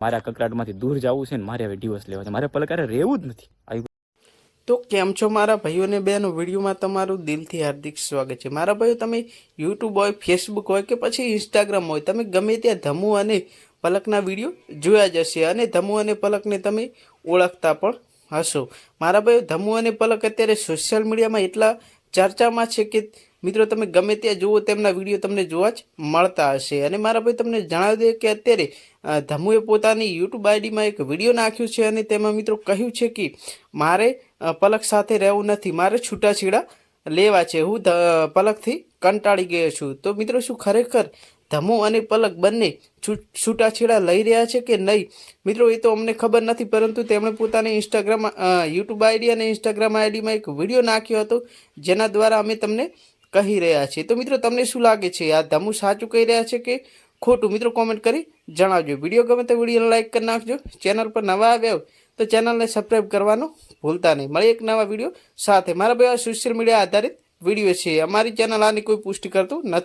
મારા કકરાટમાંથી દૂર જવું છે ને મારે હવે ડિવોર્સ લેવા છે, મારે પલકારે રહેવું જ નથી। તો કેમ છો મારા ભાઈઓ અને બહેનો, વિડીયોમાં તમારું દિલથી હાર્દિક સ્વાગત છે। મારા ભાઈઓ, તમે યુટ્યુબ હોય, ફેસબુક હોય કે પછી ઇન્સ્ટાગ્રામ હોય, તમે ગમે ત્યાં ધમુ અને પલકના વિડીયો જોયા જ હશે અને ધમુ અને પલકને તમે ઓળખતા પણ હશો। મારા ભાઈઓ, ધમુ અને પલક અત્યારે સોશિયલ મીડિયામાં એટલા ચર્ચામાં છે કે મિત્રો તમે ગમે ત્યાં જુઓ તેમના વિડીયો તમને જોવા જ મળતા હશે। અને મારા ભાઈ તમને જણાવી દે કે અત્યારે ધમુએ પોતાની યુટ્યુબ આઈડીમાં એક વિડીયો નાખ્યું છે અને તેમાં મિત્રો કહ્યું છે કે મારે પલક સાથે રહેવું નથી, મારે છૂટાછેડા લેવા છે, હું પલકથી કંટાળી ગયો છું। તો મિત્રો શું ખરેખર ધમુ અને પલક બંને છૂટાછેડા લઈ રહ્યા છે કે નહીં મિત્રો, એ તો અમને ખબર નથી, પરંતુ તેમણે પોતાની ઇન્સ્ટાગ્રામ યુટ્યુબ આઈડી અને ઇન્સ્ટાગ્રામ આઈડીમાં એક વિડીયો નાખ્યો હતો જેના દ્વારા અમે તમને કહી રહ્યા છીએ। તો મિત્રો તમને શું લાગે છે, આ ધમુ સાચું કહી રહ્યા છે કે ખોટું? મિત્રો કોમેન્ટ કરી જણાવજો। વિડીયો ગમે તો વિડીયોને લાઇક કરી નાખજો। ચેનલ પર નવા આવ્યા હોય તો ચેનલને સબસ્ક્રાઈબ કરવાનું ભૂલતા નહીં। મળીએ એક નવા વિડીયો સાથે। મારા ભાઈ, આ સોશિયલ મીડિયા આધારિત વિડીયો છે, અમારી ચેનલ આની કોઈ પુષ્ટિ કરતું નથી।